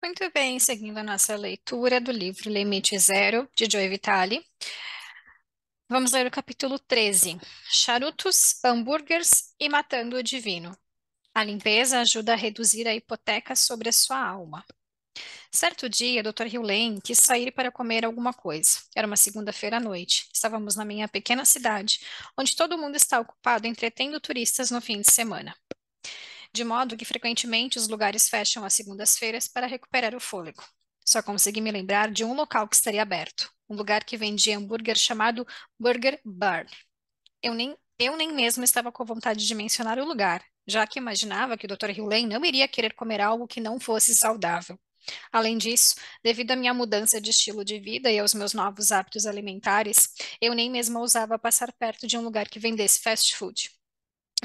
Muito bem, seguindo a nossa leitura do livro Limite Zero, de Joe Vitale. Vamos ler o capítulo 13. Charutos, hambúrgueres e matando o divino. A limpeza ajuda a reduzir a hipoteca sobre a sua alma. Certo dia, Dr. Hewlett quis sair para comer alguma coisa. Era uma segunda-feira à noite. Estávamos na minha pequena cidade, onde todo mundo está ocupado entretendo turistas no fim de semana. De modo que frequentemente os lugares fecham às segundas-feiras para recuperar o fôlego. Só consegui me lembrar de um local que estaria aberto, um lugar que vendia hambúrguer chamado Burger Barn. Eu nem mesmo estava com vontade de mencionar o lugar, já que imaginava que o Dr. Hewlett não iria querer comer algo que não fosse saudável. Além disso, devido à minha mudança de estilo de vida e aos meus novos hábitos alimentares, eu nem mesmo ousava passar perto de um lugar que vendesse fast food.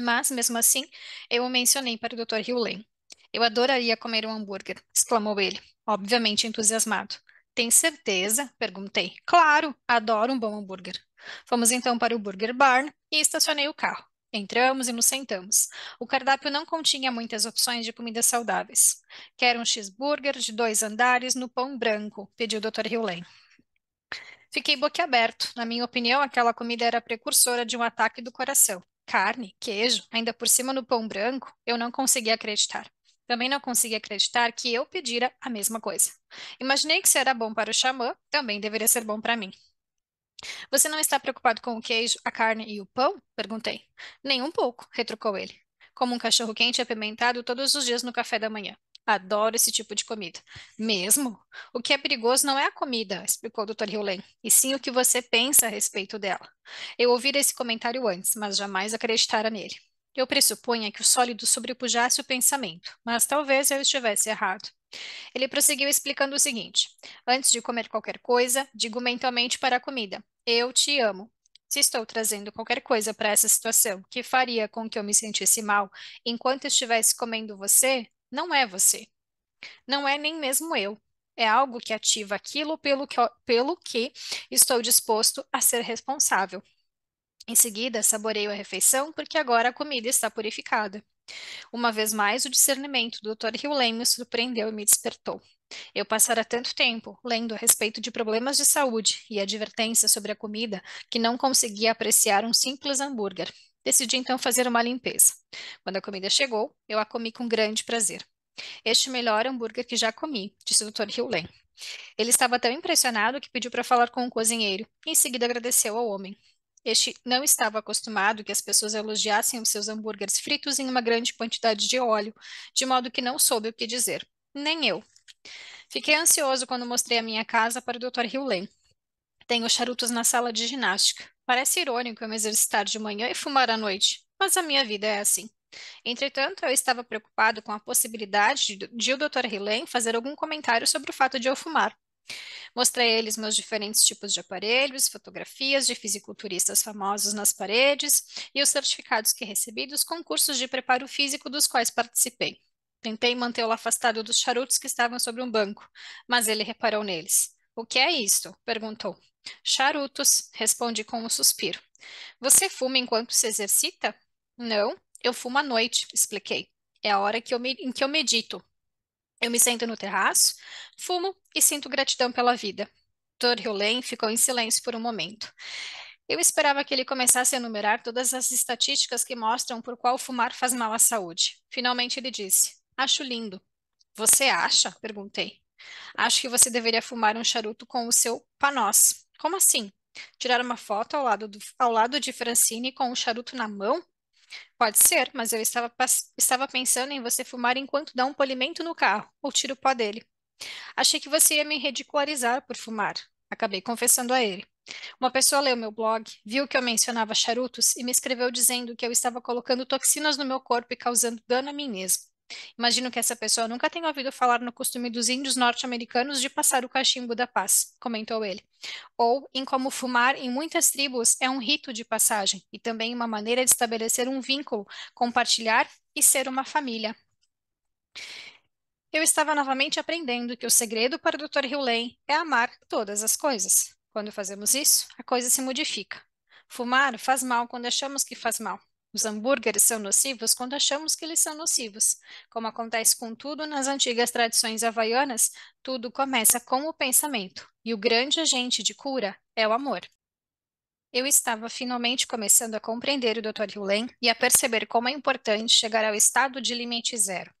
Mas, mesmo assim, eu o mencionei para o Dr. Hewlett. Eu adoraria comer um hambúrguer, exclamou ele, obviamente entusiasmado. Tem certeza? Perguntei. Claro, adoro um bom hambúrguer. Fomos então para o Burger Barn e estacionei o carro. Entramos e nos sentamos. O cardápio não continha muitas opções de comidas saudáveis. Quero um cheeseburger de 2 andares no pão branco, pediu o Dr. Hewlett. Fiquei boquiaberto. Na minha opinião, aquela comida era precursora de um ataque do coração. Carne, queijo, ainda por cima no pão branco, eu não conseguia acreditar. Também não conseguia acreditar que eu pedira a mesma coisa. Imaginei que se era bom para o xamã, também deveria ser bom para mim. Você não está preocupado com o queijo, a carne e o pão? Perguntei. Nem um pouco, retrucou ele. Como um cachorro quente e apimentado todos os dias no café da manhã. Adoro esse tipo de comida. Mesmo? O que é perigoso não é a comida, explicou o Dr. Hewlett, e sim o que você pensa a respeito dela. Eu ouvira esse comentário antes, mas jamais acreditara nele. Eu pressupunha que o sólido sobrepujasse o pensamento, mas talvez eu estivesse errado. Ele prosseguiu explicando o seguinte: antes de comer qualquer coisa, digo mentalmente para a comida: eu te amo. Se estou trazendo qualquer coisa para essa situação que faria com que eu me sentisse mal enquanto estivesse comendo você, não é você. Não é nem mesmo eu. É algo que ativa aquilo pelo que estou disposto a ser responsável. Em seguida, saboreio a refeição porque agora a comida está purificada. Uma vez mais, o discernimento do Dr. Hewlett me surpreendeu e me despertou. Eu passara tanto tempo lendo a respeito de problemas de saúde e advertências sobre a comida que não conseguia apreciar um simples hambúrguer. Decidi então fazer uma limpeza. Quando a comida chegou, eu a comi com grande prazer. Este melhor hambúrguer que já comi, disse o Dr. Hewlett. Ele estava tão impressionado que pediu para falar com o cozinheiro. Em seguida agradeceu ao homem. Este não estava acostumado que as pessoas elogiassem os seus hambúrgueres fritos em uma grande quantidade de óleo, de modo que não soube o que dizer. Nem eu. Fiquei ansioso quando mostrei a minha casa para o Dr. Hewlett. Tenho charutos na sala de ginástica. Parece irônico eu me exercitar de manhã e fumar à noite, mas a minha vida é assim. Entretanto, eu estava preocupado com a possibilidade de o Dr. Hewlett fazer algum comentário sobre o fato de eu fumar. Mostrei a eles meus diferentes tipos de aparelhos, fotografias de fisiculturistas famosos nas paredes e os certificados que recebi dos concursos de preparo físico dos quais participei. Tentei mantê-lo afastado dos charutos que estavam sobre um banco, mas ele reparou neles. O que é isto? Perguntou. Charutos, respondi com um suspiro. Você fuma enquanto se exercita? Não, eu fumo à noite, expliquei. É a hora em que eu medito. Eu me sento no terraço, fumo e sinto gratidão pela vida. Dr. Hewlett ficou em silêncio por um momento. Eu esperava que ele começasse a enumerar todas as estatísticas que mostram por qual fumar faz mal à saúde. Finalmente ele disse: Acho lindo. Você acha? Perguntei. Acho que você deveria fumar um charuto com o seu panós. Como assim? Tirar uma foto ao lado de Francine com o charuto na mão? Pode ser, mas eu estava pensando em você fumar enquanto dá um polimento no carro, ou tira o pó dele. Achei que você ia me ridicularizar por fumar. Acabei confessando a ele. Uma pessoa leu meu blog, viu que eu mencionava charutos e me escreveu dizendo que eu estava colocando toxinas no meu corpo e causando dano a mim mesmo. Imagino que essa pessoa nunca tenha ouvido falar no costume dos índios norte-americanos de passar o cachimbo da paz, comentou ele. Ou em como fumar em muitas tribos é um rito de passagem e também uma maneira de estabelecer um vínculo, compartilhar e ser uma família. Eu estava novamente aprendendo que o segredo para o Dr. Hewlett é amar todas as coisas. Quando fazemos isso, a coisa se modifica. Fumar faz mal quando achamos que faz mal. Os hambúrgueres são nocivos quando achamos que eles são nocivos. Como acontece com tudo nas antigas tradições havaianas, tudo começa com o pensamento, e o grande agente de cura é o amor. Eu estava finalmente começando a compreender o Dr. Hewlett e a perceber como é importante chegar ao estado de limite zero.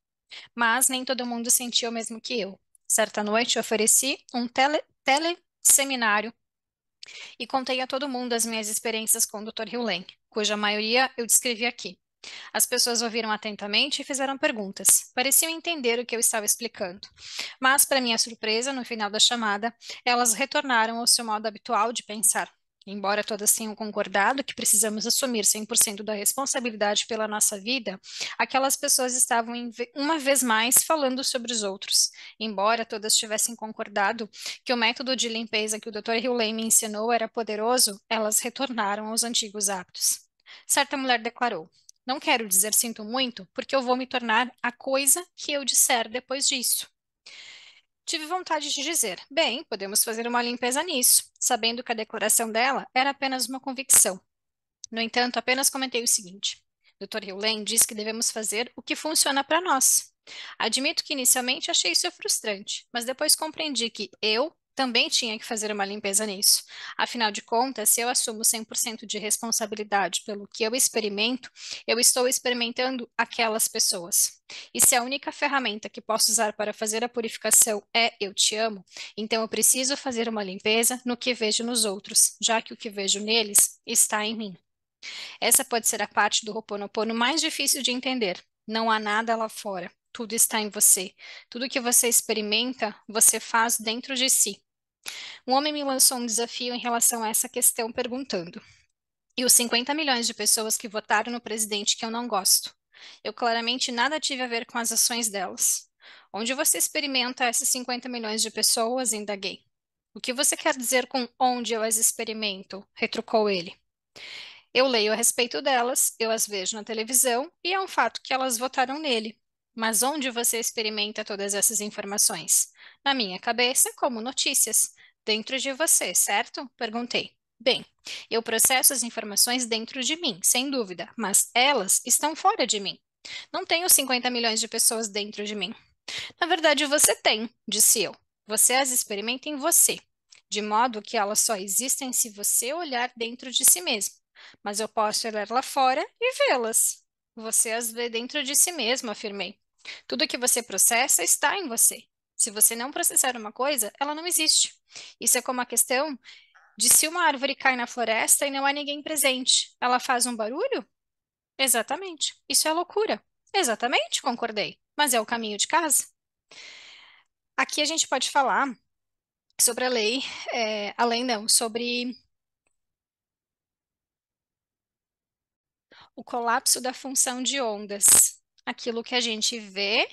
Mas nem todo mundo sentia o mesmo que eu. Certa noite, ofereci um teleseminário e contei a todo mundo as minhas experiências com o Dr. Hewlett, cuja maioria eu descrevi aqui. As pessoas ouviram atentamente e fizeram perguntas. Pareciam entender o que eu estava explicando. Mas, para minha surpresa, no final da chamada, elas retornaram ao seu modo habitual de pensar. Embora todas tenham concordado que precisamos assumir 100% da responsabilidade pela nossa vida, aquelas pessoas estavam uma vez mais falando sobre os outros. Embora todas tivessem concordado que o método de limpeza que o Dr. Hewlett me ensinou era poderoso, elas retornaram aos antigos hábitos. Certa mulher declarou: não quero dizer sinto muito, porque eu vou me tornar a coisa que eu disser depois disso. Tive vontade de dizer: bem, podemos fazer uma limpeza nisso, sabendo que a declaração dela era apenas uma convicção. No entanto, apenas comentei o seguinte: Dr. Hewlett diz que devemos fazer o que funciona para nós. Admito que inicialmente achei isso frustrante, mas depois compreendi que eu também tinha que fazer uma limpeza nisso. Afinal de contas, se eu assumo 100% de responsabilidade pelo que eu experimento, eu estou experimentando aquelas pessoas. E se a única ferramenta que posso usar para fazer a purificação é eu te amo, então eu preciso fazer uma limpeza no que vejo nos outros, já que o que vejo neles está em mim. Essa pode ser a parte do Ho'oponopono mais difícil de entender. Não há nada lá fora. Tudo está em você. Tudo que você experimenta, você faz dentro de si. Um homem me lançou um desafio em relação a essa questão, perguntando: e os 50 milhões de pessoas que votaram no presidente que eu não gosto? Eu claramente nada tive a ver com as ações delas. Onde você experimenta essas 50 milhões de pessoas? Indaguei. O que você quer dizer com onde eu as experimento? Retrucou ele. Eu leio a respeito delas, eu as vejo na televisão e é um fato que elas votaram nele. Mas onde você experimenta todas essas informações? Na minha cabeça, como notícias. Dentro de você, certo? Perguntei. Bem, eu processo as informações dentro de mim, sem dúvida, mas elas estão fora de mim. Não tenho 50 milhões de pessoas dentro de mim. Na verdade, você tem, disse eu. Você as experimenta em você, de modo que elas só existem se você olhar dentro de si mesmo. Mas eu posso olhar lá fora e vê-las. Você as vê dentro de si mesmo, afirmei. Tudo que você processa está em você. Se você não processar uma coisa, ela não existe. Isso é como a questão de se uma árvore cai na floresta e não há ninguém presente. Ela faz um barulho? Exatamente. Isso é loucura. Exatamente, concordei. Mas é o caminho de casa. Aqui a gente pode falar sobre a lei, além não, sobre o colapso da função de ondas. Aquilo que a gente vê,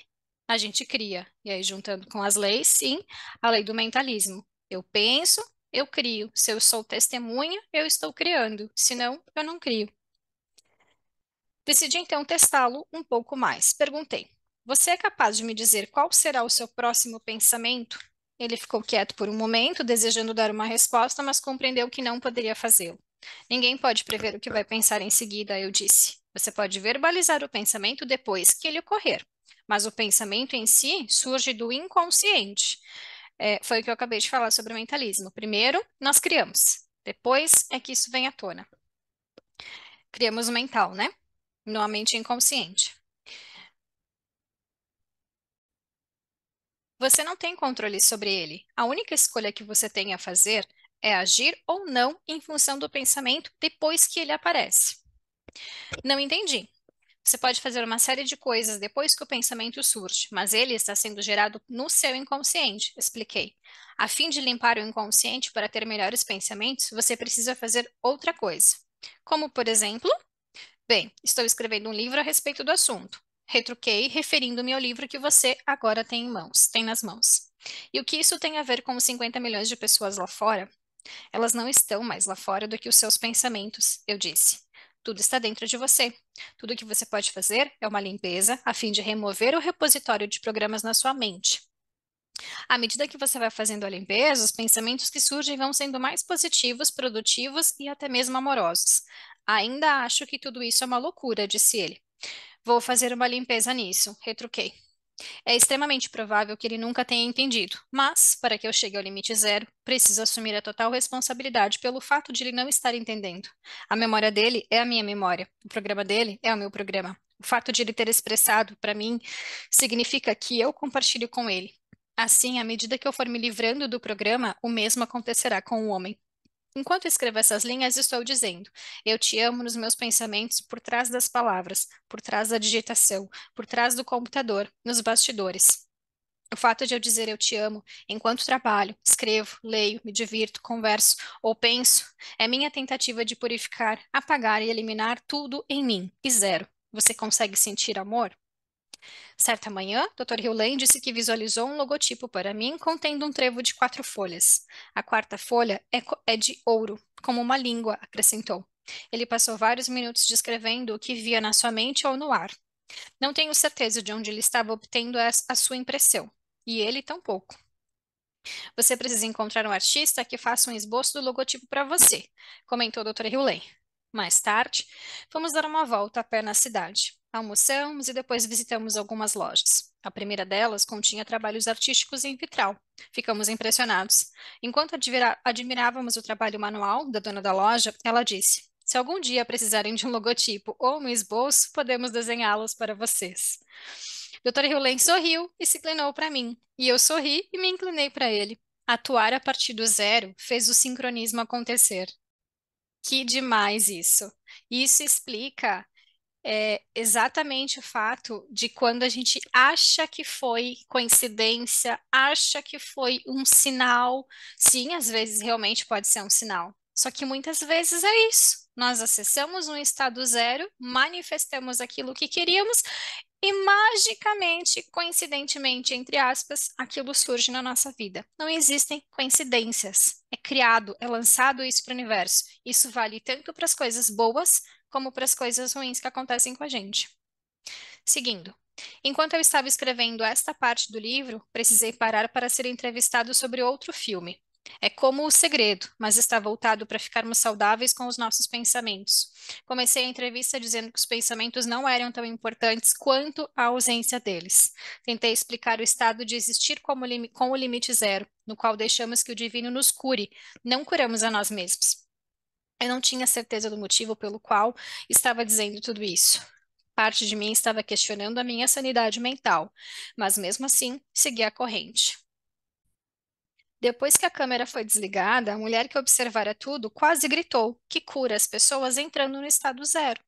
a gente cria. E aí, juntando com as leis, sim, a lei do mentalismo. Eu penso, eu crio. Se eu sou testemunha, eu estou criando. Se não, eu não crio. Decidi então testá-lo um pouco mais. Perguntei: você é capaz de me dizer qual será o seu próximo pensamento? Ele ficou quieto por um momento, desejando dar uma resposta, mas compreendeu que não poderia fazê-lo. Ninguém pode prever o que vai pensar em seguida, eu disse. Você pode verbalizar o pensamento depois que ele ocorrer, mas o pensamento em si surge do inconsciente. Foi o que eu acabei de falar sobre o mentalismo. Primeiro, nós criamos, depois é que isso vem à tona. Criamos o mental, né? Na mente inconsciente. Você não tem controle sobre ele. A única escolha que você tem a fazer é agir ou não em função do pensamento depois que ele aparece. Não entendi. Você pode fazer uma série de coisas depois que o pensamento surge, mas ele está sendo gerado no seu inconsciente, expliquei. A fim de limpar o inconsciente para ter melhores pensamentos, você precisa fazer outra coisa. Como, por exemplo, bem, estou escrevendo um livro a respeito do assunto. Retruquei, referindo-me ao livro que você agora tem nas mãos. E o que isso tem a ver com os 50 milhões de pessoas lá fora? Elas não estão mais lá fora do que os seus pensamentos, eu disse. Tudo está dentro de você. Tudo o que você pode fazer é uma limpeza a fim de remover o repositório de programas na sua mente. À medida que você vai fazendo a limpeza, os pensamentos que surgem vão sendo mais positivos, produtivos e até mesmo amorosos. Ainda acho que tudo isso é uma loucura, disse ele. Vou fazer uma limpeza nisso, retruquei. É extremamente provável que ele nunca tenha entendido, mas, para que eu chegue ao limite zero, preciso assumir a total responsabilidade pelo fato de ele não estar entendendo. A memória dele é a minha memória, o programa dele é o meu programa. O fato de ele ter expressado para mim significa que eu compartilho com ele. Assim, à medida que eu for me livrando do programa, o mesmo acontecerá com o homem. Enquanto escrevo essas linhas, estou dizendo: eu te amo nos meus pensamentos por trás das palavras, por trás da digitação, por trás do computador, nos bastidores. O fato de eu dizer eu te amo enquanto trabalho, escrevo, leio, me divirto, converso ou penso é minha tentativa de purificar, apagar e eliminar tudo em mim. E zero. Você consegue sentir amor? Certa manhã, Dr. Hewlane disse que visualizou um logotipo para mim contendo um trevo de 4 folhas. A quarta folha é de ouro, como uma língua, acrescentou. Ele passou vários minutos descrevendo o que via na sua mente ou no ar. Não tenho certeza de onde ele estava obtendo a sua impressão. E ele tampouco. Você precisa encontrar um artista que faça um esboço do logotipo para você, comentou Dr. Hewley. Mais tarde, fomos dar uma volta a pé na cidade. Almoçamos e depois visitamos algumas lojas. A primeira delas continha trabalhos artísticos em vitral. Ficamos impressionados. Enquanto admirávamos o trabalho manual da dona da loja, ela disse: se algum dia precisarem de um logotipo ou um esboço, podemos desenhá-los para vocês. Dr. Hewlane sorriu e se inclinou para mim, e eu sorri e me inclinei para ele. Atuar a partir do zero fez o sincronismo acontecer. Que demais isso! Isso explica exatamente o fato de quando a gente acha que foi coincidência, acha que foi um sinal. Sim, às vezes realmente pode ser um sinal. Só que muitas vezes é isso. Nós acessamos um estado zero, manifestamos aquilo que queríamos e magicamente, coincidentemente, entre aspas, aquilo surge na nossa vida. Não existem coincidências. É criado, é lançado isso para o universo. Isso vale tanto para as coisas boas como para as coisas ruins que acontecem com a gente. Seguindo. Enquanto eu estava escrevendo esta parte do livro, precisei parar para ser entrevistado sobre outro filme. É como O Segredo, mas está voltado para ficarmos saudáveis com os nossos pensamentos. Comecei a entrevista dizendo que os pensamentos não eram tão importantes quanto a ausência deles. Tentei explicar o estado de existir com o limite zero, no qual deixamos que o divino nos cure, não curamos a nós mesmos. Eu não tinha certeza do motivo pelo qual estava dizendo tudo isso. Parte de mim estava questionando a minha sanidade mental, mas mesmo assim, segui a corrente. Depois que a câmera foi desligada, a mulher que observara tudo quase gritou que cura as pessoas entrando no estado zero.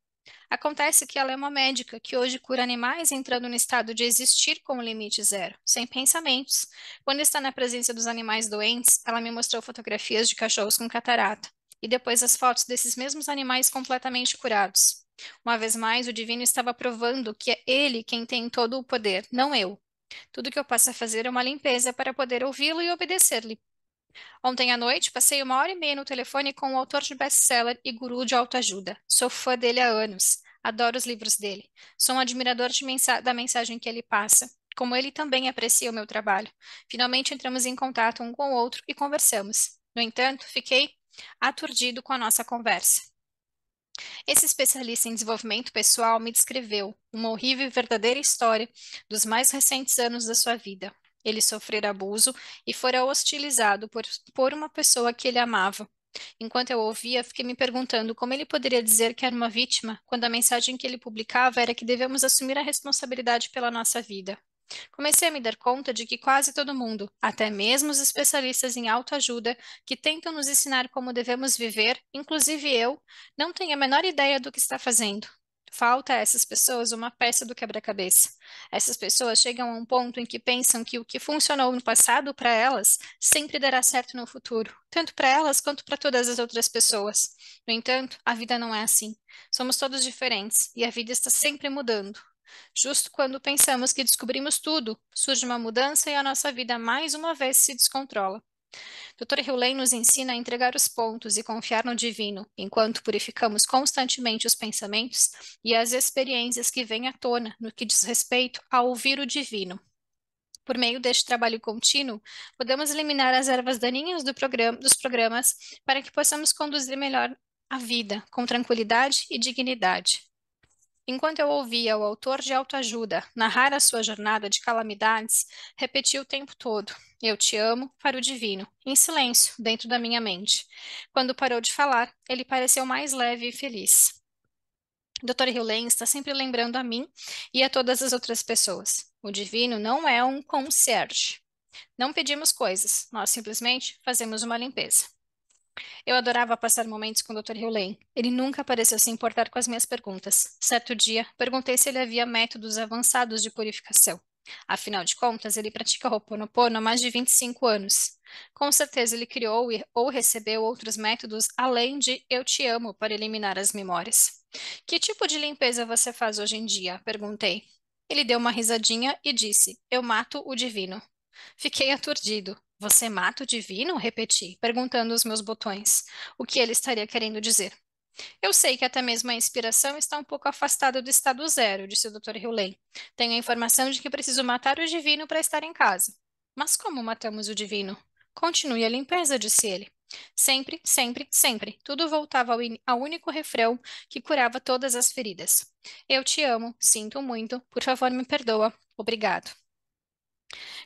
Acontece que ela é uma médica que hoje cura animais entrando no estado de existir com o limite zero, sem pensamentos. Quando está na presença dos animais doentes, ela me mostrou fotografias de cachorros com catarata e depois as fotos desses mesmos animais completamente curados. Uma vez mais, o divino estava provando que é ele quem tem todo o poder, não eu. Tudo que eu posso fazer é uma limpeza para poder ouvi-lo e obedecer-lhe. Ontem à noite, passei 1 hora e meia no telefone com o autor de best-seller e guru de autoajuda. Sou fã dele há anos. Adoro os livros dele. Sou um admirador da mensagem que ele passa. Como ele também aprecia o meu trabalho. Finalmente entramos em contato um com o outro e conversamos. No entanto, fiquei aturdido com a nossa conversa. Esse especialista em desenvolvimento pessoal me descreveu uma horrível e verdadeira história dos mais recentes anos da sua vida. Ele sofrera abuso e fora hostilizado por uma pessoa que ele amava. Enquanto eu ouvia, fiquei me perguntando como ele poderia dizer que era uma vítima, quando a mensagem que ele publicava era que devemos assumir a responsabilidade pela nossa vida. Comecei a me dar conta de que quase todo mundo, até mesmo os especialistas em autoajuda, que tentam nos ensinar como devemos viver, inclusive eu, não tem a menor ideia do que está fazendo. Falta a essas pessoas uma peça do quebra-cabeça. Essas pessoas chegam a um ponto em que pensam que o que funcionou no passado para elas sempre dará certo no futuro, tanto para elas quanto para todas as outras pessoas. No entanto, a vida não é assim. Somos todos diferentes e a vida está sempre mudando. Justo quando pensamos que descobrimos tudo, surge uma mudança e a nossa vida mais uma vez se descontrola. Dr. Hewlane nos ensina a entregar os pontos e confiar no divino, enquanto purificamos constantemente os pensamentos e as experiências que vêm à tona no que diz respeito a ouvir o divino. Por meio deste trabalho contínuo, podemos eliminar as ervas daninhas dos programas para que possamos conduzir melhor a vida com tranquilidade e dignidade. Enquanto eu ouvia o autor de autoajuda narrar a sua jornada de calamidades, repeti o tempo todo: Eu te amo, para o divino, em silêncio, dentro da minha mente. Quando parou de falar, ele pareceu mais leve e feliz. Dr. Hewlett está sempre lembrando a mim e a todas as outras pessoas. O divino não é um concierge. Não pedimos coisas, nós simplesmente fazemos uma limpeza. Eu adorava passar momentos com o Dr. Hewlett. Ele nunca pareceu se importar com as minhas perguntas. Certo dia, perguntei se ele havia métodos avançados de purificação. Afinal de contas, ele pratica Ho'oponopono há mais de 25 anos. Com certeza ele criou ou recebeu outros métodos além de Eu Te Amo para eliminar as memórias. Que tipo de limpeza você faz hoje em dia? Perguntei. Ele deu uma risadinha e disse: Eu mato o divino. Fiquei aturdido. Você mata o divino? Repeti, perguntando os meus botões. O que ele estaria querendo dizer? Eu sei que até mesmo a inspiração está um pouco afastada do estado zero, disse o Dr. Hewlett. Tenho a informação de que preciso matar o divino para estar em casa. Mas como matamos o divino? Continue a limpeza, disse ele. Sempre, sempre, sempre. Tudo voltava ao único refrão que curava todas as feridas. Eu te amo, sinto muito, por favor me perdoa, obrigado.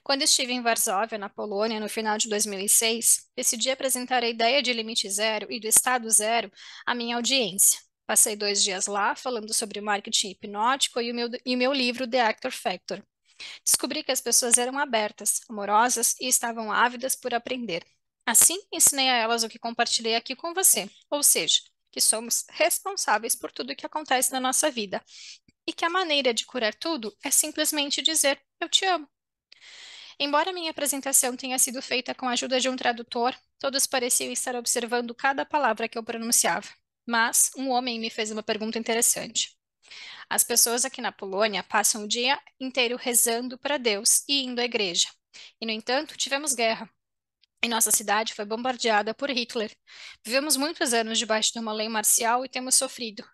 Quando estive em Varsóvia, na Polônia, no final de 2006, decidi apresentar a ideia de limite zero e do estado zero à minha audiência. Passei 2 dias lá falando sobre marketing hipnótico e o meu livro The Actor Factor. Descobri que as pessoas eram abertas, amorosas e estavam ávidas por aprender. Assim, ensinei a elas o que compartilhei aqui com você, ou seja, que somos responsáveis por tudo o que acontece na nossa vida e que a maneira de curar tudo é simplesmente dizer eu te amo. Embora minha apresentação tenha sido feita com a ajuda de um tradutor, todos pareciam estar observando cada palavra que eu pronunciava. Mas um homem me fez uma pergunta interessante. As pessoas aqui na Polônia passam o dia inteiro rezando para Deus e indo à igreja. E, no entanto, tivemos guerra. E nossa cidade foi bombardeada por Hitler. Vivemos muitos anos debaixo de uma lei marcial e temos sofrido.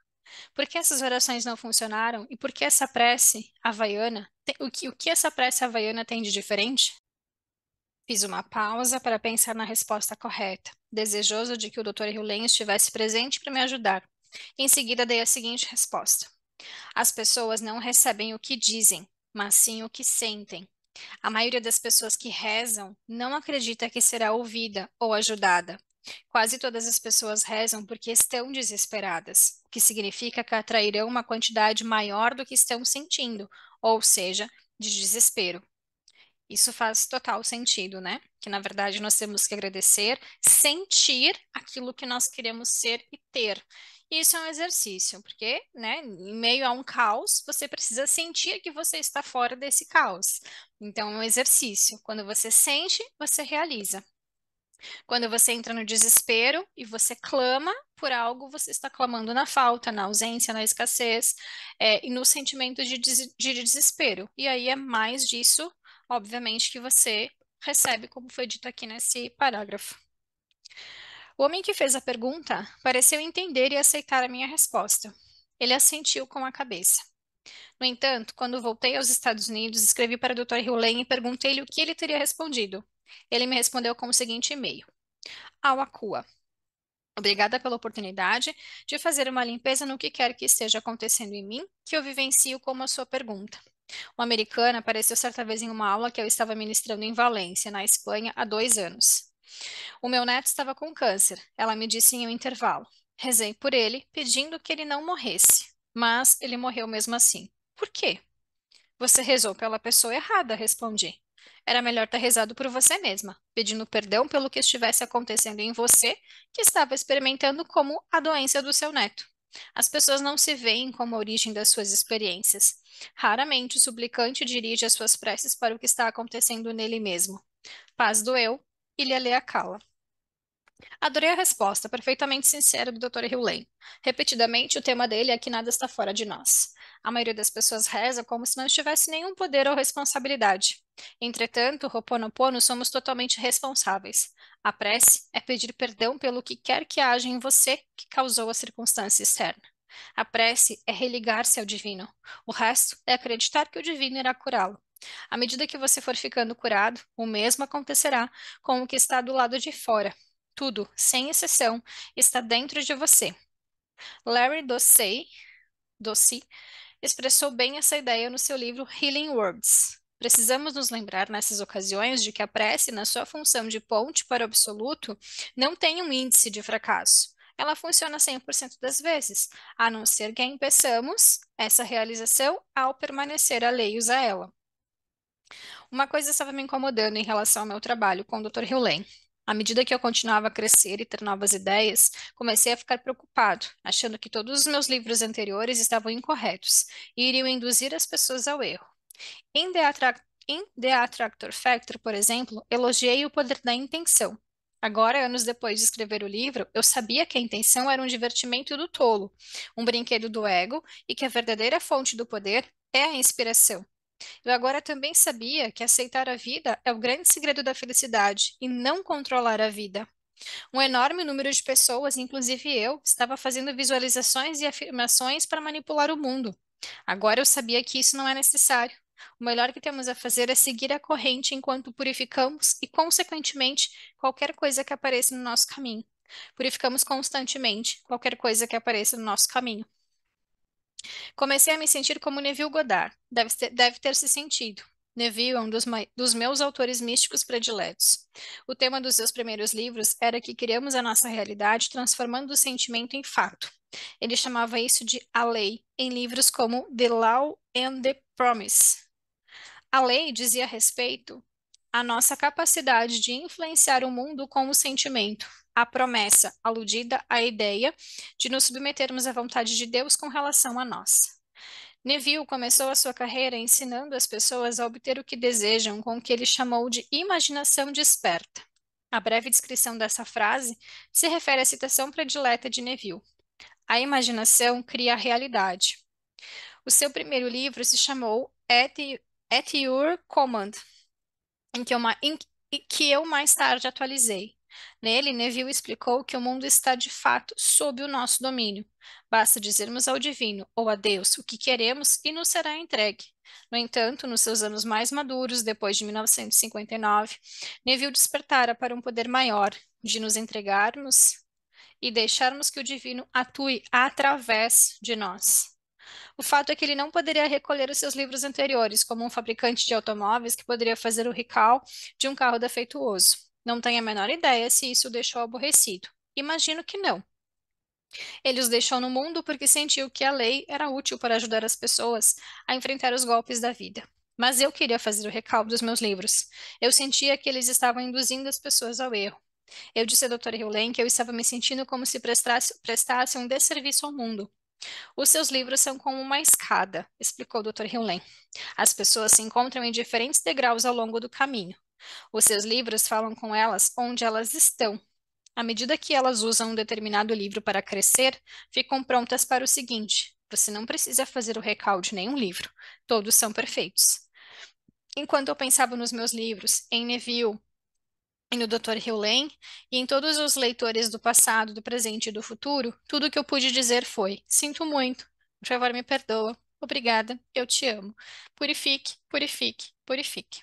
Por que essas orações não funcionaram? E por que essa prece havaiana? O que essa prece havaiana tem de diferente? Fiz uma pausa para pensar na resposta correta, desejoso de que o Dr. Hewlett estivesse presente para me ajudar. Em seguida, dei a seguinte resposta: As pessoas não recebem o que dizem, mas sim o que sentem. A maioria das pessoas que rezam não acredita que será ouvida ou ajudada. Quase todas as pessoas rezam porque estão desesperadas, o que significa que atrairão uma quantidade maior do que estão sentindo, ou seja, de desespero. Isso faz total sentido, né? Que na verdade nós temos que agradecer, sentir aquilo que nós queremos ser e ter. E isso é um exercício, porque, né, em meio a um caos, você precisa sentir que você está fora desse caos. Então, é um exercício. Quando você sente, você realiza. Quando você entra no desespero e você clama por algo, você está clamando na falta, na ausência, na escassez, e no sentimento de desespero. E aí é mais disso, obviamente, que você recebe, como foi dito aqui nesse parágrafo. O homem que fez a pergunta pareceu entender e aceitar a minha resposta. Ele assentiu com a cabeça. No entanto, quando voltei aos Estados Unidos, escrevi para o Dr. Hewlett e perguntei-lhe o que ele teria respondido. Ele me respondeu com o seguinte e-mail: Ao Akua. Obrigada pela oportunidade de fazer uma limpeza no que quer que esteja acontecendo em mim, que eu vivencio como a sua pergunta. Uma americana apareceu certa vez em uma aula que eu estava ministrando em Valência, na Espanha, há 2 anos. O meu neto estava com câncer, ela me disse em um intervalo. Rezei por ele, pedindo que ele não morresse, mas ele morreu mesmo assim. Por quê? Você rezou pela pessoa errada, respondi. Era melhor ter rezado por você mesma, pedindo perdão pelo que estivesse acontecendo em você, que estava experimentando como a doença do seu neto. As pessoas não se veem como a origem das suas experiências. Raramente o suplicante dirige as suas preces para o que está acontecendo nele mesmo. Paz do eu, ilha lhe acala. Adorei a resposta, perfeitamente sincera do Dr. Hewlett. Repetidamente, o tema dele é que nada está fora de nós. A maioria das pessoas reza como se não tivesse nenhum poder ou responsabilidade. Entretanto, Ho'oponopono somos totalmente responsáveis. A prece é pedir perdão pelo que quer que haja em você que causou a circunstância externa. A prece é religar-se ao divino. O resto é acreditar que o divino irá curá-lo. À medida que você for ficando curado, o mesmo acontecerá com o que está do lado de fora. Tudo, sem exceção, está dentro de você. Larry Dossey expressou bem essa ideia no seu livro Healing Words. Precisamos nos lembrar nessas ocasiões de que a prece, na sua função de ponte para o absoluto, não tem um índice de fracasso. Ela funciona 100% das vezes, a não ser que a impeçamos essa realização ao permanecer alheios a ela. Uma coisa estava me incomodando em relação ao meu trabalho com o Dr. Hewlett. À medida que eu continuava a crescer e ter novas ideias, comecei a ficar preocupado, achando que todos os meus livros anteriores estavam incorretos e iriam induzir as pessoas ao erro. Em The Attractor Factor, por exemplo, elogiei o poder da intenção. Agora, anos depois de escrever o livro, eu sabia que a intenção era um divertimento do tolo, um brinquedo do ego, e que a verdadeira fonte do poder é a inspiração. Eu agora também sabia que aceitar a vida é o grande segredo da felicidade e não controlar a vida. Um enorme número de pessoas, inclusive eu, estava fazendo visualizações e afirmações para manipular o mundo. Agora eu sabia que isso não é necessário. O melhor que temos a fazer é seguir a corrente enquanto purificamos e, consequentemente, qualquer coisa que apareça no nosso caminho. Purificamos constantemente qualquer coisa que apareça no nosso caminho. Comecei a me sentir como Neville Goddard. Deve ter se sentido. Neville é um dos meus autores místicos prediletos. O tema dos seus primeiros livros era que criamos a nossa realidade transformando o sentimento em fato. Ele chamava isso de A Lei, em livros como The Law and the Promise. A lei dizia respeito à nossa capacidade de influenciar o mundo com o sentimento. A promessa, aludida à ideia de nos submetermos à vontade de Deus com relação a nós. Neville começou a sua carreira ensinando as pessoas a obter o que desejam com o que ele chamou de imaginação desperta. A breve descrição dessa frase se refere à citação predileta de Neville. A imaginação cria a realidade. O seu primeiro livro se chamou At Your Command, em que eu mais tarde atualizei. Nele, Neville explicou que o mundo está de fato sob o nosso domínio. Basta dizermos ao divino ou a Deus o que queremos e nos será entregue. No entanto, nos seus anos mais maduros, depois de 1959, Neville despertara para um poder maior, de nos entregarmos e deixarmos que o divino atue através de nós. O fato é que ele não poderia recolher os seus livros anteriores, como um fabricante de automóveis que poderia fazer o recall de um carro defeituoso. Não tenho a menor ideia se isso o deixou aborrecido. Imagino que não. Ele os deixou no mundo porque sentiu que a lei era útil para ajudar as pessoas a enfrentar os golpes da vida. Mas eu queria fazer o recall dos meus livros. Eu sentia que eles estavam induzindo as pessoas ao erro. Eu disse a Dra. Hewlett que eu estava me sentindo como se prestasse um desserviço ao mundo. Os seus livros são como uma escada, explicou o Dr. Hewlett. As pessoas se encontram em diferentes degraus ao longo do caminho. Os seus livros falam com elas onde elas estão. À medida que elas usam um determinado livro para crescer, ficam prontas para o seguinte. Você não precisa fazer o recall de nenhum livro. Todos são perfeitos. Enquanto eu pensava nos meus livros, em Neville e no Dr. Hewlett, e em todos os leitores do passado, do presente e do futuro, tudo o que eu pude dizer foi: sinto muito, por favor, me perdoa, obrigada, eu te amo. Purifique, purifique, purifique.